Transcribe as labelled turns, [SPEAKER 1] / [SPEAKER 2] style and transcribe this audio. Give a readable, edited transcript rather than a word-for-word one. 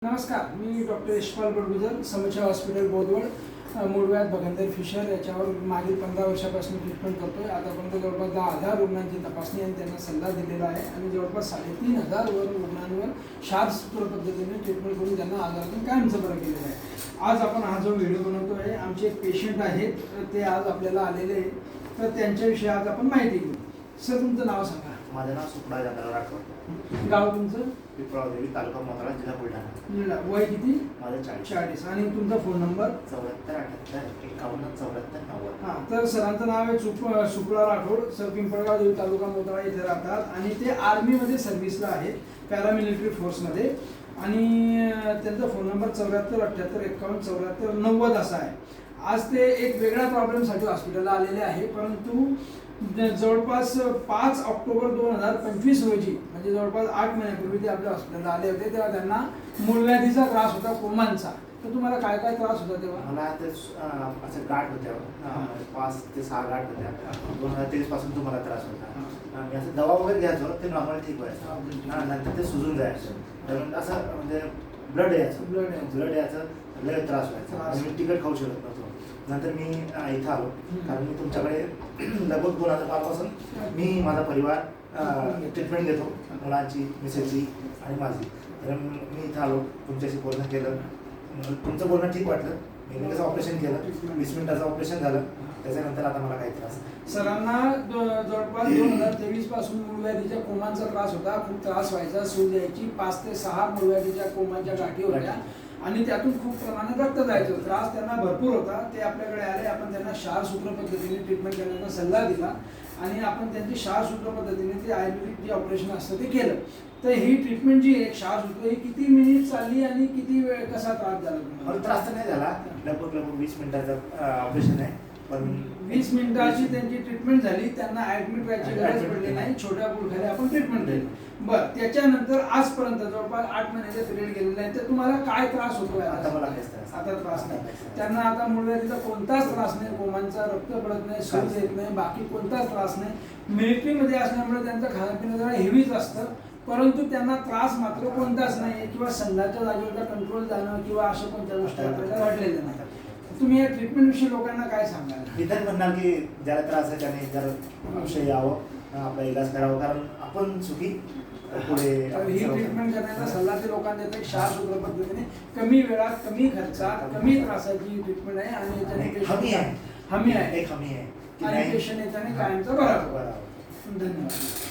[SPEAKER 1] नमस्कार, मी डॉक्टर यशपाल बडगुजर, समुच्चय हॉस्पिटल बोदवड, मूळव्याध भगंदर फिशर याच्यावर मागील 15 वर्षापासून ट्रीटमेंट करतो आहे. आतापर्यंत जवळपास 10,000 रुग्णांची तपासणी आणि त्यांना सल्ला दिलेला आहे आणि जवळपास 3,500 रुग्णांवर शास्त्रोक्त पद्धतीने ट्रीटमेंट करून त्यांना आजारातून कायमचं बरं केलेलं आहे. आज आपण हा जो व्हिडिओ बनवतो आहे, आमचे एक पेशंट आहेत, ते आज आपल्याला आलेले आहेत, तर त्यांच्याविषयी आज आपण माहिती घेऊ. सर, तुमचं नाव सांगा.
[SPEAKER 2] माझं नाव सुपडा गंगाराम राठोड,
[SPEAKER 1] गाव तुमचं?
[SPEAKER 2] पिंपळादेवी, तालुका मोताळा, जिल्हा बुलढाणा.
[SPEAKER 1] वय किती?
[SPEAKER 2] माझं 40.
[SPEAKER 1] आणि तुमचा फोन नंबर?
[SPEAKER 2] 74 78 51 74 90.
[SPEAKER 1] हां, तर सरांचं नाव आहे सुपळा राठोड. सर पिंपळगाव देवी, तालुका मोताळा इथे राहतात आणि ते आर्मीमध्ये सर्व्हिसला आहेत, पॅरामिलिटरी फोर्समध्ये. आणि त्यांचा फोन नंबर 74 78 51 74 90 असा आहे. आज ते एक वेगळ्या प्रॉब्लेमसाठी हॉस्पिटलला आलेले आहे, परंतु जवळपास 5 ऑक्टोबर 2025 रोजी, म्हणजे जवळपास 8 महिन्यापूर्वी ते आपल्या हॉस्पिटलला आले होते. तेव्हा त्यांना मूळव्याधीचा त्रास होता, कोमांचा. तर तुम्हाला काय काय त्रास होता तेव्हा?
[SPEAKER 2] मला ते असं गाठ होत्या, 5 ते 6 गाठ होत्या. 2023 पासून तुम्हाला त्रास होता. मी असं दवा वगैरे घ्यायचो, ते नॉर्मल ठीक व्हायचं. नंतर ते सुजून जायचं, तर असं म्हणजे ब्लड यायचं, लय त्रास व्हायचा आणि मी तिखट खाऊ शकत नव्हतो. नंतर मी इथं आलो, कारण मी तुमच्याकडे लगभग 2005 पासून मी माझा परिवार ट्रीटमेंट घेतो, मुलांची, मिसेसची आणि माझी. तर मी इथं आलो, तुमच्याशी बोलणं केलं, तुमचं बोलणं ठीक वाटलं. मी कसं ऑपरेशन केलं, 20 मिनिटाचं ऑपरेशन झालं. त्याच्यानंतर आता मला काही त्रास.
[SPEAKER 1] सरांना जवळपास 2023 पासून मूळव्याधीच्या कोमांचा त्रास होता, खूप त्रास व्हायचा, सूज यायची, 5 ते 6 मूळव्याधीच्या कोमांच्या गाठी होत्या आणि त्यातून खूप प्रमाणात रक्त जायचं. त्रास त्यांना भरपूर होता. ते आपल्याकडे आले, आपण त्यांना क्षारसूत्र पद्धतीने ट्रीटमेंट करण्याचा सल्ला दिला आणि आपण त्यांची क्षारसूत्र पद्धतीने ते आयुर्वेदिक जे ऑपरेशन असतं ते केलं. तर ही ट्रीटमेंट जी आहे क्षारसूत्र, ही किती मिनिट चालली आणि किती वेळ, कसा त्रास झाला तुम्हाला?
[SPEAKER 2] त्रास तर नाही झाला, लगभग 20 मिनिटाचं ऑपरेशन आहे, पण
[SPEAKER 1] 20 मिनिटाची त्यांची ट्रीटमेंट झाली. त्यांना ऍडमिट व्हायची गरज पडली नाही, छोट्या गुडघ्याने आपण ट्रीटमेंट केली. बरं, त्याच्यानंतर आजपर्यंत जवळपास 8 महिन्याचा पिरियड गेलेला आहे. तर तुम्हाला काय त्रास होतोय?
[SPEAKER 2] आता मला
[SPEAKER 1] आता त्रास नाही. त्यांना आता मूळव्याधीचा कोणताच त्रास नाही, कोमांचा रक्त पडत नाही, सूज येत नाही, बाकी कोणताच त्रास नाही. मिलिटरीमध्ये असल्यामुळे त्यांचं खाणंपिणं जरा हेवीच असतं, परंतु त्यांना त्रास मात्र कोणताच नाही किंवा संघाच्या जागेवर कंट्रोल जाणं किंवा अशा कोणत्या गोष्टी आपल्याला घडलेल्या नाही. तुम्ही या ट्रीटमेंट विषयी लोकांना काय सांगाल?
[SPEAKER 2] मी तर म्हणणार की ज्याला त्रास आहे त्याने जर अवश्य यावं, आपला इलाज करावं, कारण आपण सुखी पुढे.
[SPEAKER 1] ही ट्रीटमेंट करण्याचा सल्ला ते लोकांना देतात. क्षारसूत्र पद्धतीने कमी वेळात, कमी खर्चात, कमी त्रासाची ट्रीटमेंट आहे आणि याच्याने
[SPEAKER 2] हमी आहे
[SPEAKER 1] आणि पेशंट याच्याने कायमचा बरा. धन्यवाद.